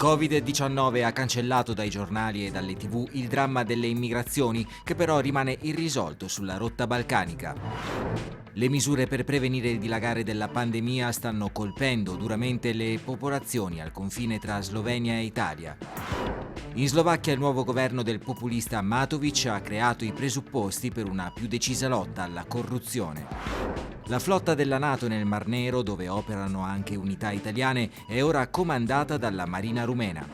Covid-19 ha cancellato dai giornali e dalle TV il dramma delle immigrazioni, che però rimane irrisolto sulla rotta balcanica. Le misure per prevenire il dilagare della pandemia stanno colpendo duramente le popolazioni al confine tra Slovenia e Italia. In Slovacchia il nuovo governo del populista Matović ha creato i presupposti per una più decisa lotta alla corruzione. La flotta della NATO nel Mar Nero, dove operano anche unità italiane, è ora comandata dalla Marina rumena.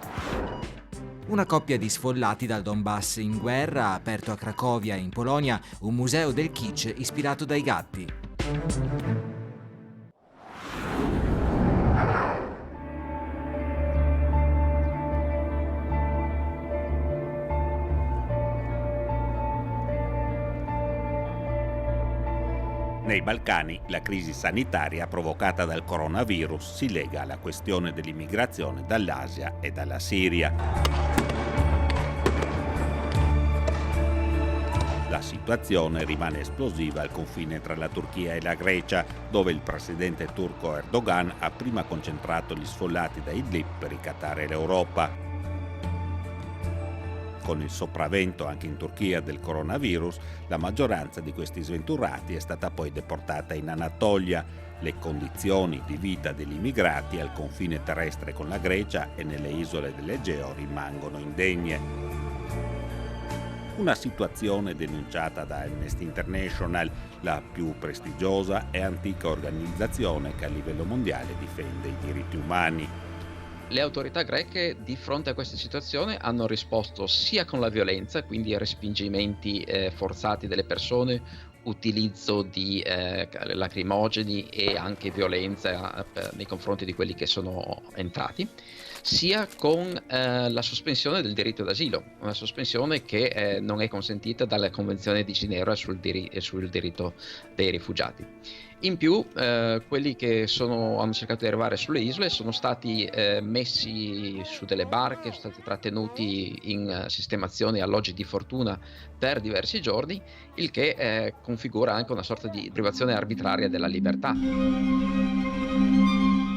Una coppia di sfollati dal Donbass in guerra ha aperto a Cracovia, in Polonia, un museo del kitsch ispirato dai gatti. Nei Balcani la crisi sanitaria provocata dal coronavirus si lega alla questione dell'immigrazione dall'Asia e dalla Siria. La situazione rimane esplosiva al confine tra la Turchia e la Grecia, dove il presidente turco Erdogan ha prima concentrato gli sfollati da Idlib per ricattare l'Europa. Con il sopravvento anche in Turchia del coronavirus, la maggioranza di questi sventurati è stata poi deportata in Anatolia. Le condizioni di vita degli immigrati al confine terrestre con la Grecia e nelle isole dell'Egeo rimangono indegne. Una situazione denunciata da Amnesty International, la più prestigiosa e antica organizzazione che a livello mondiale difende i diritti umani. Le autorità greche di fronte a questa situazione hanno risposto sia con la violenza, quindi respingimenti forzati delle persone, utilizzo di lacrimogeni e anche violenza nei confronti di quelli che sono entrati, sia con la sospensione del diritto d'asilo, una sospensione che non è consentita dalla Convenzione di Ginevra sul diritto dei rifugiati. In più, quelli che hanno cercato di arrivare sulle isole sono stati messi su delle barche, sono stati trattenuti in sistemazioni e alloggi di fortuna per diversi giorni, il che configura anche una sorta di privazione arbitraria della libertà.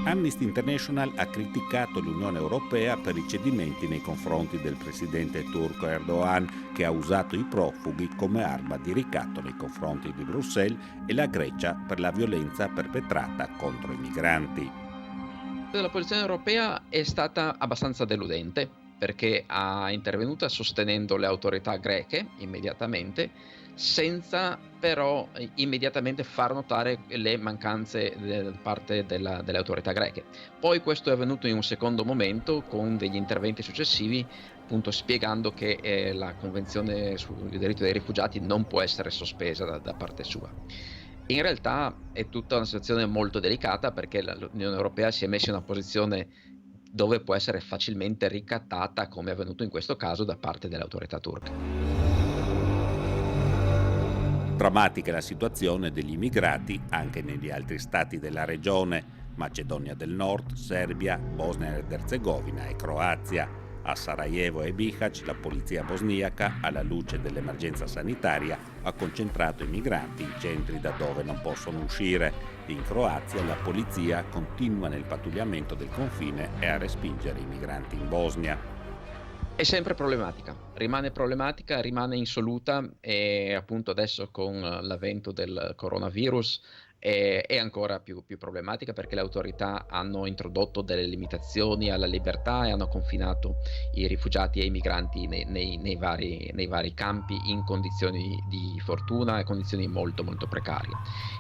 Amnesty International ha criticato l'Unione Europea per i cedimenti nei confronti del presidente turco Erdogan, che ha usato i profughi come arma di ricatto nei confronti di Bruxelles, e la Grecia per la violenza perpetrata contro i migranti. La posizione europea è stata abbastanza deludente, perché è intervenuta sostenendo le autorità greche immediatamente, senza però immediatamente far notare le mancanze da parte delle autorità greche. Poi questo è avvenuto in un secondo momento con degli interventi successivi, appunto spiegando che la Convenzione sul diritto dei rifugiati non può essere sospesa da parte sua. In realtà è tutta una situazione molto delicata, perché l'Unione Europea si è messa in una posizione dove può essere facilmente ricattata, come è avvenuto in questo caso, da parte delle autorità turche. Drammatica la situazione degli immigrati anche negli altri stati della regione: Macedonia del Nord, Serbia, Bosnia ed Erzegovina e Croazia. A Sarajevo e Bihać la polizia bosniaca, alla luce dell'emergenza sanitaria, ha concentrato i migranti in centri da dove non possono uscire. In Croazia la polizia continua nel pattugliamento del confine e a respingere i migranti in Bosnia. È sempre problematica, rimane insoluta, e appunto adesso con l'avvento del coronavirus è ancora più problematica, perché le autorità hanno introdotto delle limitazioni alla libertà e hanno confinato i rifugiati e i migranti nei vari campi in condizioni di fortuna e condizioni molto molto precarie.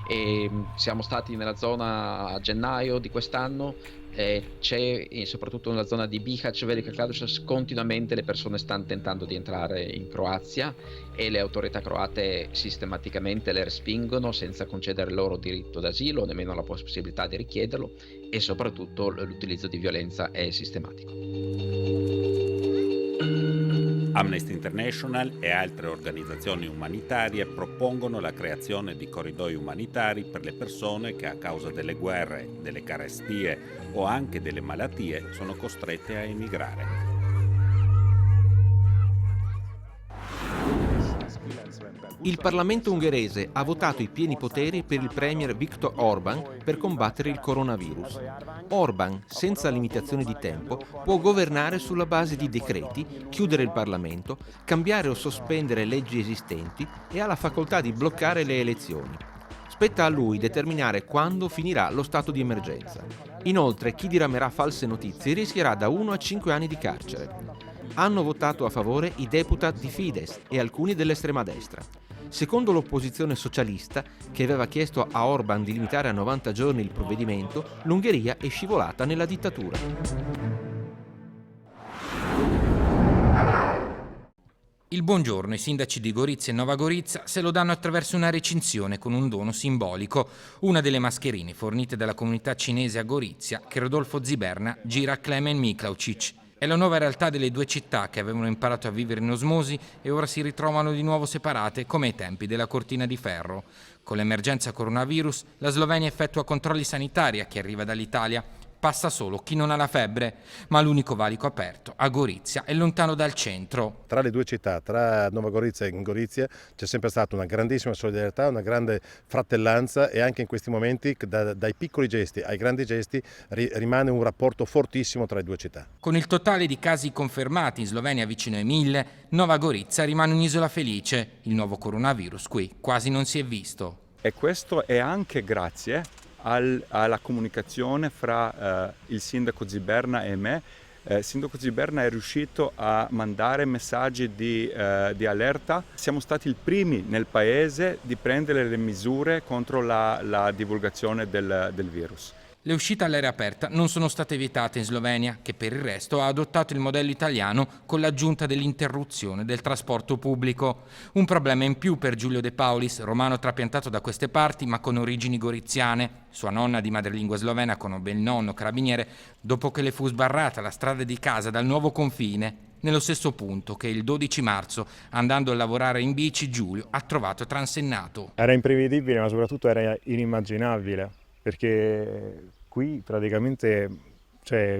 E siamo stati nella zona a gennaio di quest'anno. C'è soprattutto nella zona di Bihać, Velika Kladuša, continuamente le persone stanno tentando di entrare in Croazia e le autorità croate sistematicamente le respingono senza concedere loro diritto d'asilo, nemmeno la possibilità di richiederlo, e soprattutto l'utilizzo di violenza è sistematico. Amnesty International e altre organizzazioni umanitarie propongono la creazione di corridoi umanitari per le persone che a causa delle guerre, delle carestie o anche delle malattie sono costrette a emigrare. Il Parlamento ungherese ha votato i pieni poteri per il premier Viktor Orbán per combattere il coronavirus. Orbán, senza limitazioni di tempo, può governare sulla base di decreti, chiudere il Parlamento, cambiare o sospendere leggi esistenti e ha la facoltà di bloccare le elezioni. Spetta a lui determinare quando finirà lo stato di emergenza. Inoltre, chi diramerà false notizie rischierà da 1 a 5 anni di carcere. Hanno votato a favore i deputat di Fidesz e alcuni dell'estrema destra. Secondo l'opposizione socialista, che aveva chiesto a Orbán di limitare a 90 giorni il provvedimento, l'Ungheria è scivolata nella dittatura. Il buongiorno i sindaci di Gorizia e Nova Gorizia se lo danno attraverso una recinzione con un dono simbolico, una delle mascherine fornite dalla comunità cinese a Gorizia che Rodolfo Ziberna gira a Klemen Miklaucic. È la nuova realtà delle due città che avevano imparato a vivere in osmosi e ora si ritrovano di nuovo separate come ai tempi della cortina di ferro. Con l'emergenza coronavirus, la Slovenia effettua controlli sanitari a chi arriva dall'Italia. Passa solo chi non ha la febbre, ma l'unico valico aperto a Gorizia è lontano dal centro. Tra le due città, tra Nova Gorizia e Gorizia, c'è sempre stata una grandissima solidarietà, una grande fratellanza e anche in questi momenti, dai piccoli gesti ai grandi gesti, rimane un rapporto fortissimo tra le due città. Con il totale di casi confermati in Slovenia vicino ai 1000, Nova Gorizia rimane un'isola felice. Il nuovo coronavirus qui quasi non si è visto. E questo è anche grazie alla comunicazione fra il sindaco Ziberna e me. Il sindaco Ziberna è riuscito a mandare messaggi di allerta. Siamo stati i primi nel paese di prendere le misure contro la divulgazione del virus. Le uscite all'aria aperta non sono state vietate in Slovenia, che per il resto ha adottato il modello italiano con l'aggiunta dell'interruzione del trasporto pubblico. Un problema in più per Giulio De Paulis, romano trapiantato da queste parti ma con origini goriziane. Sua nonna di madrelingua slovena conobbe il nonno carabiniere dopo che le fu sbarrata la strada di casa dal nuovo confine, nello stesso punto che il 12 marzo, andando a lavorare in bici, Giulio ha trovato transennato. Era imprevedibile, ma soprattutto era inimmaginabile, perché qui praticamente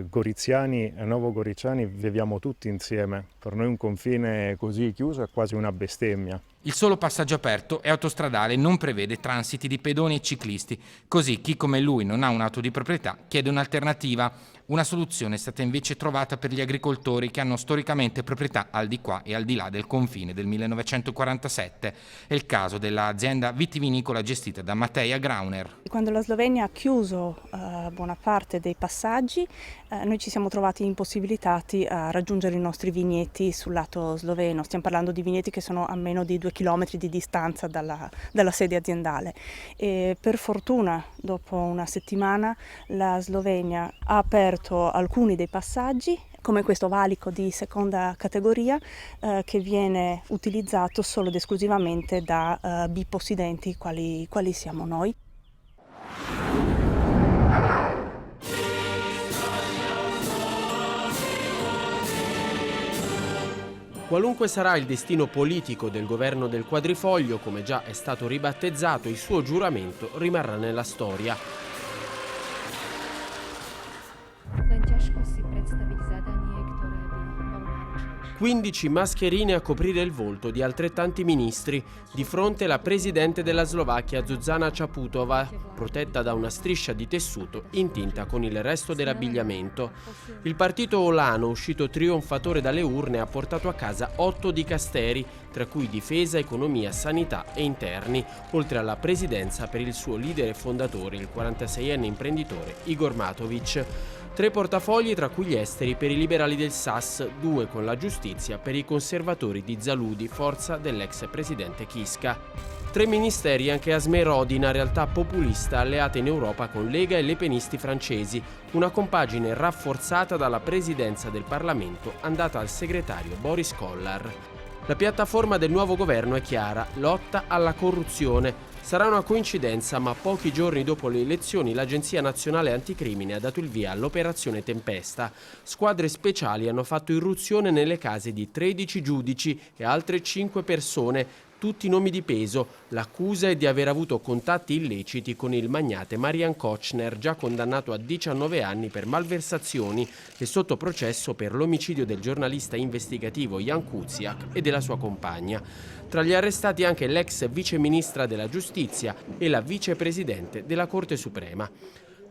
goriziani e novogoriziani viviamo tutti insieme. Per noi un confine così chiuso è quasi una bestemmia. Il solo passaggio aperto e autostradale non prevede transiti di pedoni e ciclisti, così chi come lui non ha un'auto di proprietà chiede un'alternativa. Una soluzione è stata invece trovata per gli agricoltori che hanno storicamente proprietà al di qua e al di là del confine del 1947. È il caso dell'azienda vitivinicola gestita da Mateja Grauner. Quando la Slovenia ha chiuso buona parte dei passaggi, noi ci siamo trovati impossibilitati a raggiungere i nostri vigneti sul lato sloveno. Stiamo parlando di vigneti che sono a meno di 2 chilometri di distanza dalla sede aziendale. E per fortuna, dopo una settimana, la Slovenia ha aperto alcuni dei passaggi, come questo valico di seconda categoria che viene utilizzato solo ed esclusivamente da bipossidenti quali siamo noi. Qualunque sarà il destino politico del governo del Quadrifoglio, come già è stato ribattezzato, il suo giuramento rimarrà nella storia. 15 mascherine a coprire il volto di altrettanti ministri, di fronte la presidente della Slovacchia Zuzana Čaputová, protetta da una striscia di tessuto intinta con il resto dell'abbigliamento. Il partito olano, uscito trionfatore dalle urne, ha portato a casa 8 dicasteri, tra cui difesa, economia, sanità e interni, oltre alla presidenza per il suo leader e fondatore, il 46enne imprenditore Igor Matovic. 3 portafogli, tra cui gli esteri per i liberali del SAS, 2 con la giustizia per i conservatori di Zaludi, forza dell'ex presidente Kiska. 3 ministeri anche a Smerodina, realtà populista alleata in Europa con Lega e lepenisti francesi, una compagine rafforzata dalla presidenza del Parlamento andata al segretario Boris Kollar. La piattaforma del nuovo governo è chiara: lotta alla corruzione. Sarà una coincidenza, ma pochi giorni dopo le elezioni l'Agenzia Nazionale Anticrimine ha dato il via all'operazione Tempesta. Squadre speciali hanno fatto irruzione nelle case di 13 giudici e altre 5 persone, tutti nomi di peso. L'accusa è di aver avuto contatti illeciti con il magnate Marian Kochner, già condannato a 19 anni per malversazioni e sotto processo per l'omicidio del giornalista investigativo Jan Kuciak e della sua compagna. Tra gli arrestati anche l'ex viceministra della giustizia e la vicepresidente della Corte Suprema.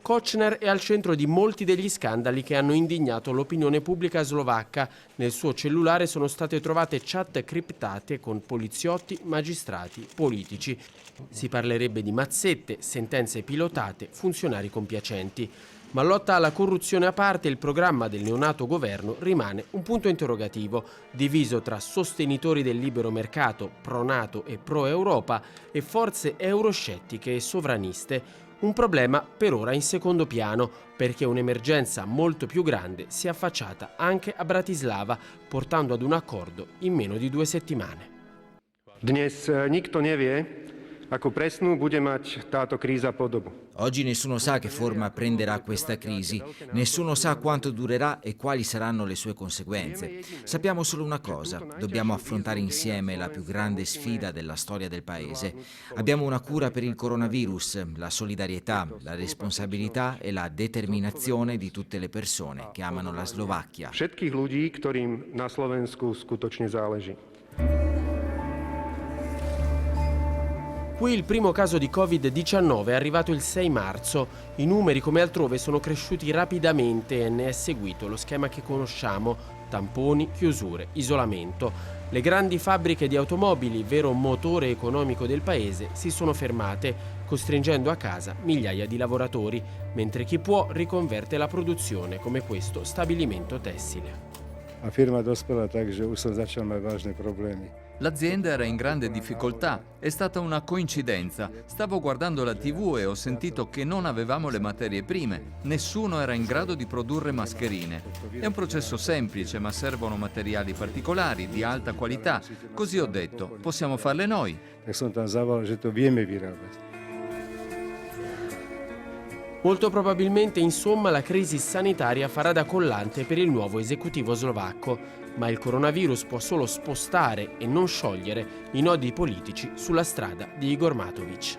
Kochner è al centro di molti degli scandali che hanno indignato l'opinione pubblica slovacca. Nel suo cellulare sono state trovate chat criptate con poliziotti, magistrati, politici. Si parlerebbe di mazzette, sentenze pilotate, funzionari compiacenti. Ma lotta alla corruzione a parte, il programma del neonato governo rimane un punto interrogativo, diviso tra sostenitori del libero mercato, pro-NATO e pro-Europa, e forze euroscettiche e sovraniste. Un problema per ora in secondo piano, perché un'emergenza molto più grande si è affacciata anche a Bratislava, portando ad un accordo in meno di 2 settimane. Dnes nikto nevie, ako presnú bude mať táto kríza podobu. Oggi nessuno sa che forma prenderà questa crisi, nessuno sa quanto durerà e quali saranno le sue conseguenze. Sappiamo solo una cosa: dobbiamo affrontare insieme la più grande sfida della storia del Paese. Abbiamo una cura per il coronavirus, la solidarietà, la responsabilità e la determinazione di tutte le persone che amano la Slovacchia. Všetkých ľudí, ktorým na Slovensku skutočne záleží. Qui il primo caso di Covid-19 è arrivato il 6 marzo. I numeri, come altrove, sono cresciuti rapidamente e ne è seguito lo schema che conosciamo: tamponi, chiusure, isolamento. Le grandi fabbriche di automobili, vero motore economico del paese, si sono fermate, costringendo a casa migliaia di lavoratori, mentre chi può riconverte la produzione, come questo stabilimento tessile. A firma dospela tak, že už som začal mať vážne problémy. L'azienda era in grande difficoltà, è stata una coincidenza. Stavo guardando la TV e ho sentito che non avevamo le materie prime. Nessuno era in grado di produrre mascherine. È un processo semplice, ma servono materiali particolari, di alta qualità. Così ho detto, possiamo farle noi. Tak som tam zavolal, že to vieme vyrábať. Molto probabilmente, insomma, la crisi sanitaria farà da collante per il nuovo esecutivo slovacco, ma il coronavirus può solo spostare e non sciogliere i nodi politici sulla strada di Igor Matović.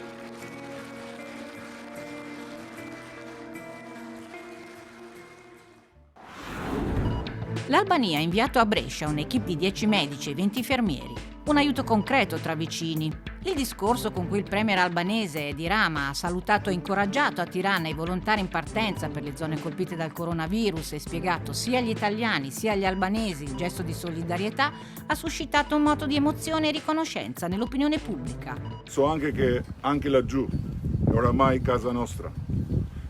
L'Albania ha inviato a Brescia un'equipe di 10 medici e 20 infermieri, un aiuto concreto tra vicini. Il discorso con cui il premier albanese Edi Rama ha salutato e incoraggiato a Tirana i volontari in partenza per le zone colpite dal coronavirus e spiegato sia agli italiani sia agli albanesi il gesto di solidarietà ha suscitato un moto di emozione e riconoscenza nell'opinione pubblica. So anche che anche laggiù è oramai casa nostra,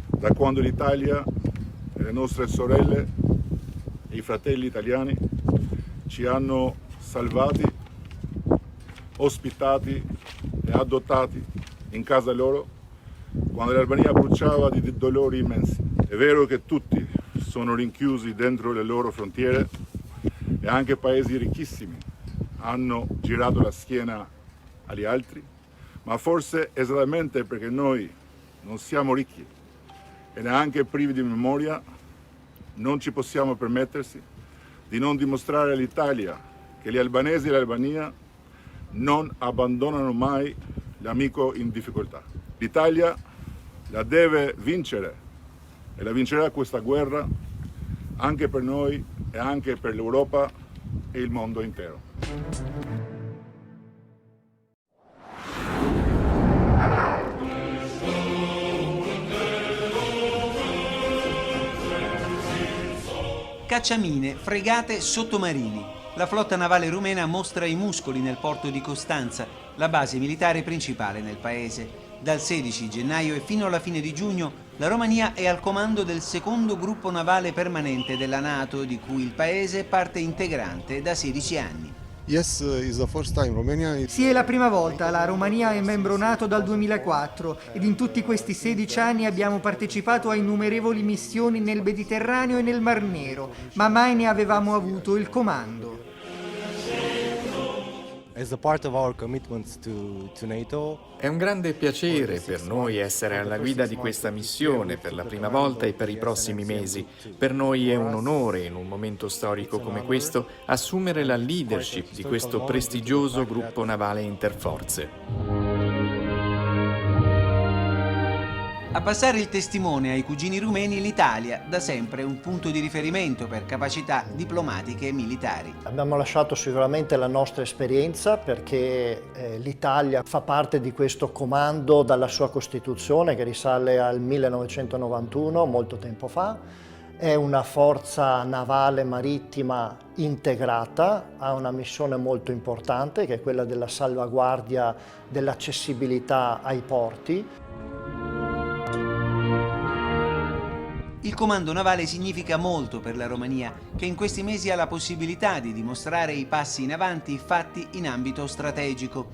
da quando l'Italia e le nostre sorelle e i fratelli italiani ci hanno salvati, ospitati e adottati in casa loro quando l'Albania bruciava di dolori immensi. È vero che tutti sono rinchiusi dentro le loro frontiere e anche paesi ricchissimi hanno girato la schiena agli altri, ma forse esattamente perché noi non siamo ricchi e neanche privi di memoria, non ci possiamo permettersi di non dimostrare all'Italia che gli albanesi e l'Albania non abbandonano mai l'amico in difficoltà. L'Italia la deve vincere e la vincerà questa guerra anche per noi e anche per l'Europa e il mondo intero. Cacciamine, fregate, sottomarini. La flotta navale rumena mostra i muscoli nel porto di Costanza, la base militare principale nel paese. Dal 16 gennaio e fino alla fine di giugno la Romania è al comando del secondo gruppo navale permanente della NATO, di cui il paese è parte integrante da 16 anni. Sì, è la prima volta. La Romania è membro NATO dal 2004 ed in tutti questi 16 anni abbiamo partecipato a innumerevoli missioni nel Mediterraneo e nel Mar Nero, ma mai ne avevamo avuto il comando. È un grande piacere per noi essere alla guida di questa missione per la prima volta e per i prossimi mesi. Per noi è un onore, in un momento storico come questo, assumere la leadership di questo prestigioso gruppo navale interforze. A passare il testimone ai cugini rumeni, l'Italia, da sempre un punto di riferimento per capacità diplomatiche e militari. Abbiamo lasciato sicuramente la nostra esperienza perché l'Italia fa parte di questo comando dalla sua Costituzione che risale al 1991, molto tempo fa. È una forza navale marittima integrata, ha una missione molto importante che è quella della salvaguardia dell'accessibilità ai porti. Il comando navale significa molto per la Romania, che in questi mesi ha la possibilità di dimostrare i passi in avanti fatti in ambito strategico.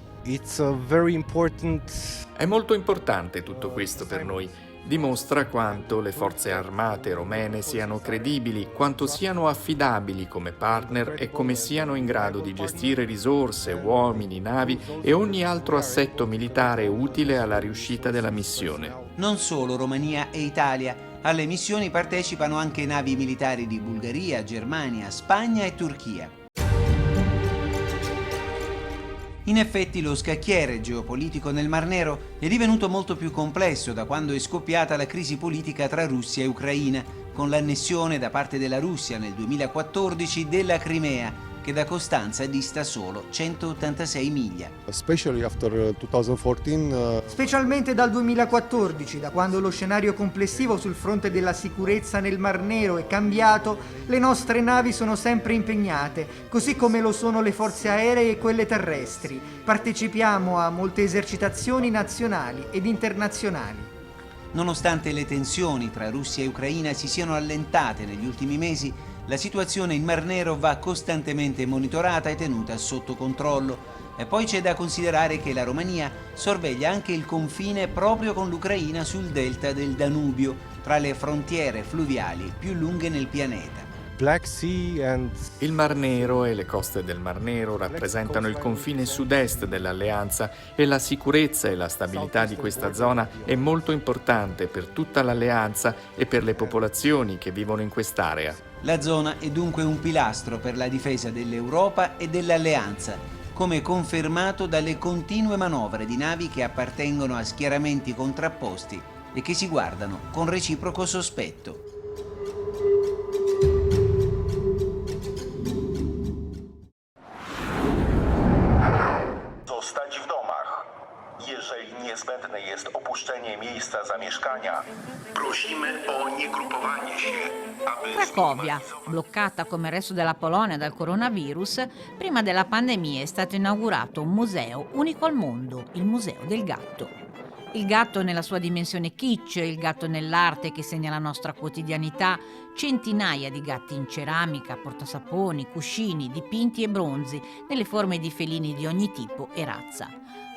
È molto importante tutto questo per noi. Dimostra quanto le forze armate romene siano credibili, quanto siano affidabili come partner e come siano in grado di gestire risorse, uomini, navi e ogni altro assetto militare utile alla riuscita della missione. Non solo Romania e Italia. Alle missioni partecipano anche navi militari di Bulgaria, Germania, Spagna e Turchia. In effetti lo scacchiere geopolitico nel Mar Nero è divenuto molto più complesso da quando è scoppiata la crisi politica tra Russia e Ucraina, con l'annessione da parte della Russia nel 2014 della Crimea, che da Costanza dista solo 186 miglia. Specialmente dal 2014, da quando lo scenario complessivo sul fronte della sicurezza nel Mar Nero è cambiato, le nostre navi sono sempre impegnate, così come lo sono le forze aeree e quelle terrestri. Partecipiamo a molte esercitazioni nazionali ed internazionali. Nonostante le tensioni tra Russia e Ucraina si siano allentate negli ultimi mesi, la situazione in Mar Nero va costantemente monitorata e tenuta sotto controllo. E poi c'è da considerare che la Romania sorveglia anche il confine proprio con l'Ucraina sul delta del Danubio, tra le frontiere fluviali più lunghe nel pianeta. Il Mar Nero e le coste del Mar Nero rappresentano il confine sud-est dell'alleanza e la sicurezza e la stabilità di questa zona è molto importante per tutta l'alleanza e per le popolazioni che vivono in quest'area. La zona è dunque un pilastro per la difesa dell'Europa e dell'alleanza, come confermato dalle continue manovre di navi che appartengono a schieramenti contrapposti e che si guardano con reciproco sospetto. Zostać w domach. Jeżeli niezbędne jest opuszczenie miejsca zamieszkania, prosimy o niegrupowanie się, aby... Cracovia, bloccata come il resto della Polonia dal coronavirus, prima della pandemia è stato inaugurato un museo unico al mondo, il Museo del Gatto. Il gatto nella sua dimensione kitsch, il gatto nell'arte che segna la nostra quotidianità, centinaia di gatti in ceramica, portasaponi, cuscini, dipinti e bronzi, nelle forme di felini di ogni tipo e razza.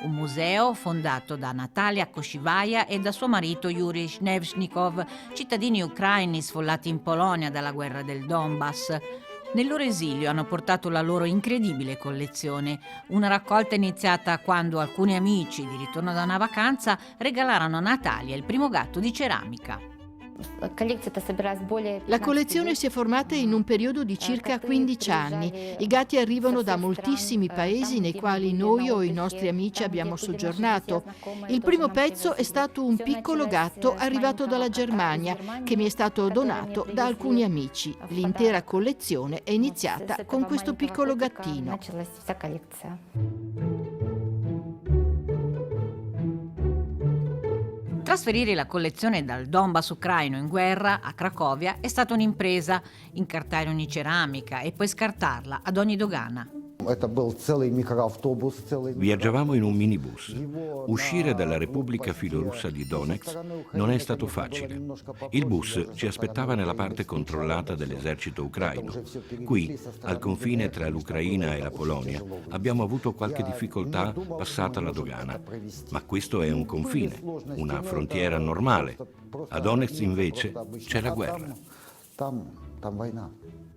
Un museo fondato da Natalia Koshivaja e da suo marito Yuri Snevshnikov, cittadini ucraini sfollati in Polonia dalla guerra del Donbass. Nel loro esilio hanno portato la loro incredibile collezione, una raccolta iniziata quando alcuni amici, di ritorno da una vacanza, regalarono a Natalia il primo gatto di ceramica. La collezione si è formata in un periodo di circa 15 anni. I gatti arrivano da moltissimi paesi nei quali noi o i nostri amici abbiamo soggiornato. Il primo pezzo è stato un piccolo gatto arrivato dalla Germania che mi è stato donato da alcuni amici. L'intera collezione è iniziata con questo piccolo gattino. Trasferire la collezione dal Donbass ucraino in guerra a Cracovia è stata un'impresa, incartare ogni ceramica e poi scartarla ad ogni dogana. Viaggiavamo in un minibus. Uscire dalla Repubblica filorussa di Donetsk non è stato facile. Il bus ci aspettava nella parte controllata dall'esercito ucraino. Qui, al confine tra l'Ucraina e la Polonia, abbiamo avuto qualche difficoltà passata la dogana. Ma questo è un confine, una frontiera normale. A Donetsk invece c'è la guerra.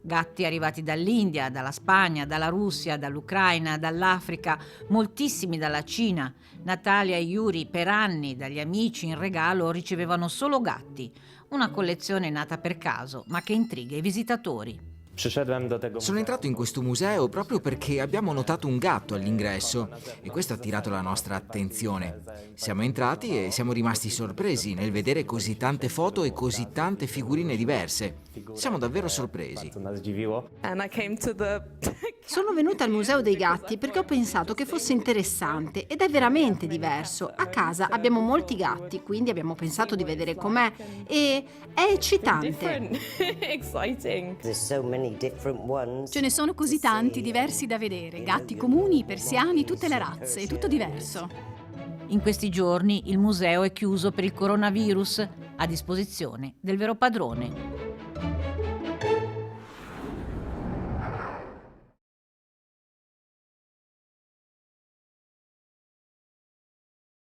Gatti arrivati dall'India, dalla Spagna, dalla Russia, dall'Ucraina, dall'Africa, moltissimi dalla Cina. Natalia e Yuri per anni dagli amici in regalo ricevevano solo gatti. Una collezione nata per caso, ma che intriga i visitatori. Sono entrato in questo museo proprio perché abbiamo notato un gatto all'ingresso e questo ha attirato la nostra attenzione. Siamo entrati e siamo rimasti sorpresi nel vedere così tante foto e così tante figurine diverse. Siamo davvero sorpresi. Sono venuta al Museo dei Gatti perché ho pensato che fosse interessante ed è veramente diverso. A casa abbiamo molti gatti, quindi abbiamo pensato di vedere com'è e è eccitante. Ce ne sono così tanti diversi da vedere, gatti comuni, persiani, tutte le razze, è tutto diverso. In questi giorni il museo è chiuso per il coronavirus, a disposizione del vero padrone.